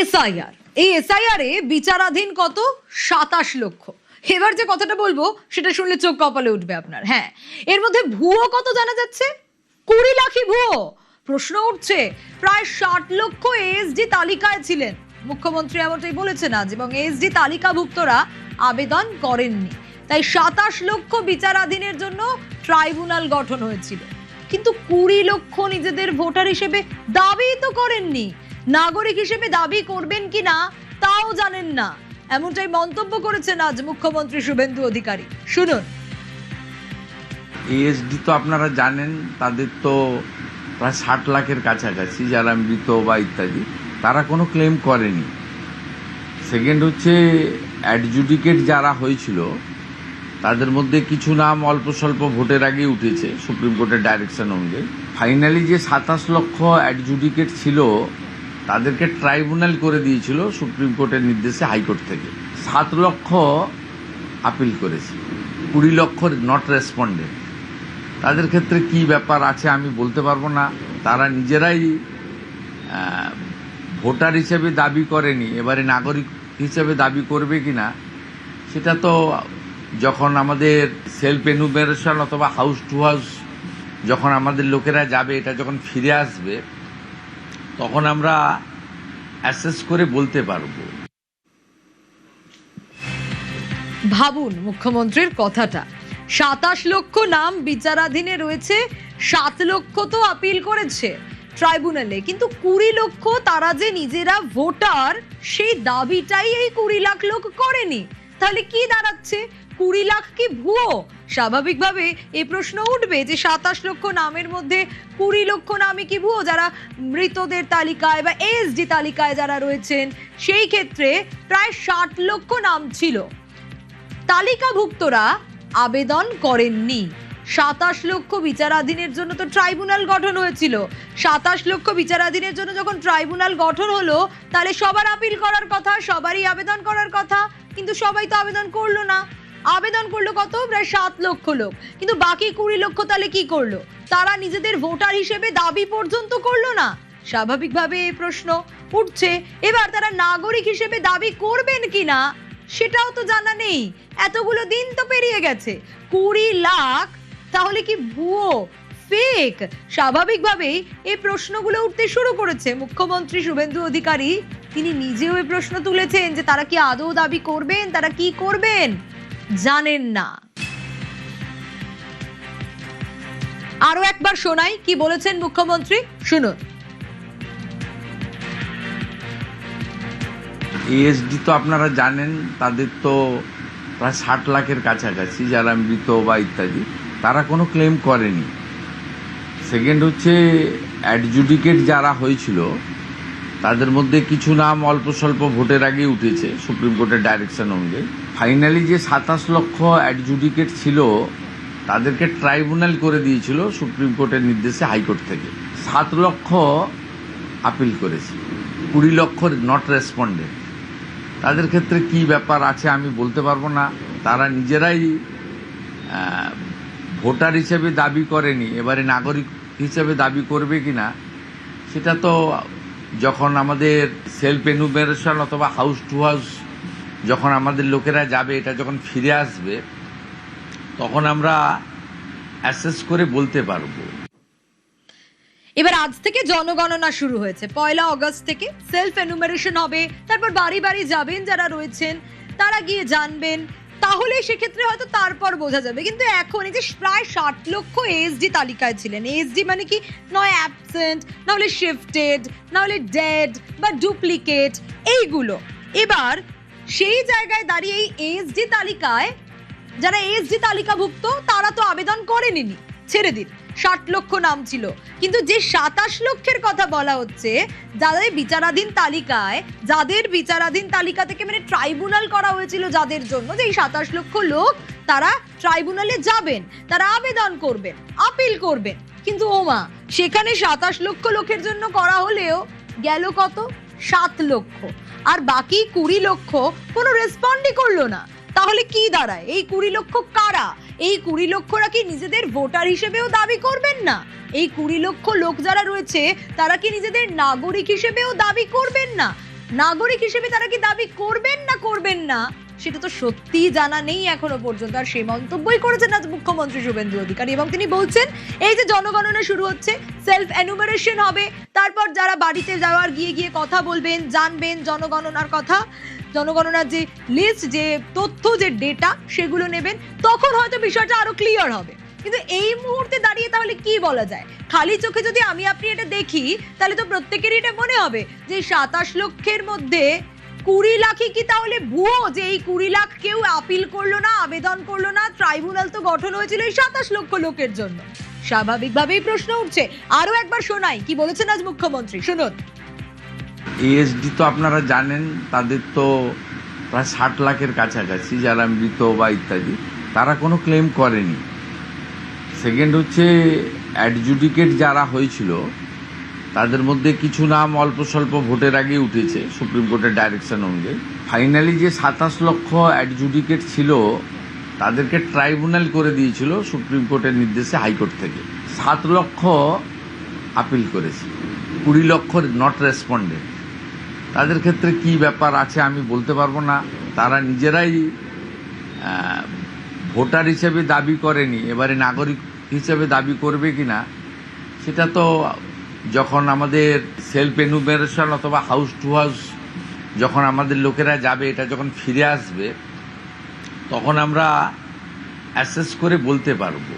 SIR, এই SIR এ বিচারাধীন কত 27 লক্ষ। এবার যে কথাটা বলবো সেটা শুনলে চোখ কপালে উঠবে আপনার। হ্যাঁ, এর মধ্যে ভুয়ো কত জানা যাচ্ছে, 20 লাখই ভুয়ো। প্রশ্ন উঠছে, প্রায় 60 লক্ষ এসডি তালিকায় ছিলেন। মুখ্যমন্ত্রী এমনটাই বলেছেন আজ, এবং এসডি তালিকাভুক্তরা আবেদন করেননি, তাই 27 লক্ষ বিচারাধীনের জন্য ট্রাইব্যুনাল গঠন হয়েছিল। কিন্তু 20 লক্ষ নিজেদের ভোটার হিসেবে দাবি তো করেননি, নাগরিক হিসেবে দাবি করবেন কিনা তাও জানেন না। এমনটাই মন্তব্য করেছেন আজ মুখ্যমন্ত্রী শুভেন্দু অধিকারী। শুনুন। এএসডি তো আপনারা জানেন, তাদের তো প্রায় 60 লাখের কাছাকাছি যারা মৃত বা ইত্যাদি, তারা কোনো ক্লেম করেনি। সেকেন্ড হচ্ছে অ্যাডজুডিকেট যারা হয়েছিল তাদের মধ্যে কিছু নাম অল্প স্বল্প ভোটের আগে উঠেছে সুপ্রিম কোর্টের ডাইরেকশন অনুযায়ী। ফাইনালি যে 27 লক্ষ অ্যাডজুডিকেট ছিল তাদেরকে ট্রাইব্যুনাল করে দিয়েছিল সুপ্রিম কোর্টের নির্দেশে হাইকোর্ট থেকে। 7 লক্ষ আপিল করেছে, 20 লক্ষ নট রেসপন্ডেড। তাদের ক্ষেত্রে কি ব্যাপার আছে আমি বলতে পারবো না, তারা নিজেরাই ভোটার হিসেবে দাবি করেনি, এবারে নাগরিক হিসেবে দাবি করবে কিনা সেটা তো যখন আমাদের সেলফ এনুমেরেশন অথবা হাউস টু হাউস যখন আমাদের লোকেরা যাবে, এটা যখন ফিরে আসবে তখন আমরা অ্যাসেস করে বলতে পারবো। ভাবুন মুখ্যমন্ত্রীর কথাটা, 27 লক্ষ নাম বিচারাধীনে রয়েছে, 7 লক্ষ তো আপিল করেছে ট্রাইব্যুনালে, কিন্তু 20 লক্ষ তারা যে নিজেরা ভোটার সেই দাবিটাই এই 20 লাখ লোক করেনি। তাহলে কি দাঁড়াচ্ছে, 20 লাখ কি ভুয়ো? স্বাভাবিকভাবে এই প্রশ্ন উঠবে যে 27 লক্ষ নামের মধ্যে 20 লক্ষ নামই কি ভুয়ো, যারা মৃতদের তালিকায় বা এসডি তালিকায় যারা রয়েছেন সেই ক্ষেত্রে প্রায় 60 লক্ষ নাম ছিল, তালিকাভুক্তরা আবেদন করেননি। 27 লক্ষ বিচারাধীনের জন্য তো ট্রাইব্যুনাল গঠন হয়েছিল। 27 লক্ষ বিচারাধীনের জন্য যখন ট্রাইব্যুনাল গঠন হলো, তাহলে সবার আপিল করার কথা, সবারই আবেদন করার কথা, কিন্তু সবাই তো আবেদন করলো না। আবেদন করলো কত, প্রায় 7 লক্ষ লোক, কিন্তু বাকি 20 লক্ষ তাহলে কি করলো? তারা নিজেদের ভোটার হিসেবে দাবি পর্যন্ত করলো না। স্বাভাবিকভাবে এই প্রশ্ন উঠছে, এবার তারা নাগরিক হিসেবে দাবি করবেন কিনা সেটাও তো জানা নেই। এতগুলো দিন তো পেরিয়ে গেছে, 20 লাখ তাহলে কি ভুয়ো, ফেক? স্বাভাবিকভাবেই এই প্রশ্নগুলো উঠতে শুরু করেছে। মুখ্যমন্ত্রী শুভেন্দু অধিকারী তিনি নিজেও এই প্রশ্ন তুলেছেন যে তারা কি আদৌ দাবি করবেন, তারা কি করবেন জানেন না। আরো একবার শোনাই কি বলেছেন মুখ্যমন্ত্রী, শুনুন। এএসডি তো আপনারা জানেন, তাদের তো প্রায় 60 লাখের কাছাকাছি যারা মৃত বা ইত্যাদি, তারা কোনো ক্লেম করেনি। সেকেন্ড হচ্ছে অ্যাডজুডিকেট যারা হয়েছিল তাদের মধ্যে কিছু নাম অল্প স্বল্প ভোটের আগে উঠেছে সুপ্রিম কোর্টের ডাইরেকশন অনুযায়ী। ফাইনালি যে 27 লক্ষ অ্যাডজুডিকেট ছিল তাদেরকে ট্রাইব্যুনাল করে দিয়েছিল সুপ্রিম কোর্টের নির্দেশে হাইকোর্ট থেকে। 7 লক্ষ আপিল করেছে, 20 লক্ষ নট রেসপন্ডেড। তাদের ক্ষেত্রে কি ব্যাপার আছে আমি বলতে পারবো না, তারা নিজেরাই ভোটার হিসেবে দাবি করেনি, এবারে নাগরিক হিসেবে দাবি করবে কিনা সেটা তো যখন আমাদের সেলফ এনুমেরেশন অথবা হাউস টু হাউস যখন আমাদের লোকেরা যাবে, এটা যখন ফিরে আসবে তখন আমরা অ্যাসেস করে বলতে পারবো। এবার আজ থেকে জনগণনা শুরু হয়েছে, 1 আগস্ট থেকে সেলফ এনুমারেশন হবে, তারপর বাড়ি বাড়ি যাবেন যারা রয়েছেন, তারা গিয়ে জানবেন, তাহলে সেক্ষেত্রে হয়তো তারপর বোঝা যাবে। কিন্তু এখন এই যে প্রায় 60 লক্ষ এসডি তালিকায় ছিলেন, এসডি মানে কি, নয় অ্যাবসেন্ট, না হলে শিফটেড, না হলে ডেড বা ডুপ্লিকেট, এইগুলো। এবার সেই জায়গায় দাঁড়িয়ে এই এসডি তালিকায় যারা এসডি তালিকাভুক্ত তারা তো আবেদন করেনি, ছেড়ে দিন, 60 লক্ষ নাম ছিল, কিন্তু যে 27 লক্ষের কথা বলা হচ্ছে যাদের বিচারাধীন তালিকা থেকে মানে ট্রাইব্যুনাল করা হয়েছিল যাদের জন্য, যে এই 27 লক্ষ লোক তারা ট্রাইব্যুনালে যাবেন, তারা আবেদন করবেন, আপিল করবেন, কিন্তু ওমা সেখানে 27 লক্ষ লোকের জন্য করা হলেও গেল কত, 7 লক্ষ, আর বাকি 20 লক্ষ কোনো রেসপন্ডই করলো না। তাহলে কি দাঁড়ায়, এই 20 লক্ষ কারা? এই 20 লক্ষরা কি নিজেদের ভোটার হিসেবেও দাবি করবেন না? এই 20 লক্ষ লোক যারা রয়েছে তারা কি নিজেদের নাগরিক হিসেবেও দাবি করবেন না? নাগরিক হিসেবে তারা কি দাবি করবেন না করবেন না সেটা তো সত্যিই জানা নেই এখনো পর্যন্ত। আর সেই মন্তব্যই করেছেন আজ মুখ্যমন্ত্রী শুভেন্দু অধিকারী, এবং তিনি বলছেন এই যে জনগণনা শুরু হচ্ছে, সেলফ এনুমারেশন হবে, তারপর যারা বাড়িতে যাওয়ার গিয়ে গিয়ে কথা বলবেন, জানবেন জনগণনার কথা, জনগণনার যে লিস্ট, যে তথ্য, যে ডেটা, সেগুলো নেবেন, তখন হয়তো বিষয়টা আরো ক্লিয়ার হবে। কিন্তু এই মুহূর্তে দাঁড়িয়ে তাহলে কি বলা যায়? খালি চোখে যদি আমি আপনি এটা দেখি তাহলে তো প্রত্যেকেরই এটা মনে হবে যে 27 লক্ষের মধ্যে 20 লাখই কি তাহলে ভুয়ো, যে এই 20 লাখ কেউ আপিল করলো না, আবেদন করলো না, ট্রাইব্যুনাল তো গঠন হয়েছিল এই 27 লক্ষ লোকের জন্য। স্বাভাবিকভাবেই প্রশ্ন উঠছে। আরো একবার শোনাই কি বলেছেন আজ মুখ্যমন্ত্রী, শুনুন। এএসডি তো আপনারা জানেন, তাদের তো প্রায় 60 লাখের কাছাকাছি যারা মৃত বা ইত্যাদি, তারা কোনো ক্লেম করেনি। সেকেন্ড হচ্ছে অ্যাডজুডিকেট যারা হয়েছিল তাদের মধ্যে কিছু নাম অল্প স্বল্প ভোটের আগে উঠেছে সুপ্রিম কোর্টের ডাইরেকশন অনুযায়ী। ফাইনালি যে 27 লক্ষ অ্যাডজুডিকেট ছিল তাদেরকে ট্রাইব্যুনাল করে দিয়েছিল সুপ্রিম কোর্টের নির্দেশে হাইকোর্ট থেকে। 7 লক্ষ আপিল করেছে, 20 লক্ষ নট রেসপন্ডেড। তাদের ক্ষেত্রে কি ব্যাপার আছে আমি বলতে পারবো না, তারা নিজেরাই ভোটার হিসেবে দাবি করেনি, এবারে নাগরিক হিসেবে দাবি করবে কিনা সেটা তো যখন আমাদের সেলফ এনুমেরেশন অথবা হাউস টু হাউস যখন আমাদের লোকেরা যাবে, এটা যখন ফিরে আসবে তখন আমরা অ্যাসেস করে বলতে পারবো।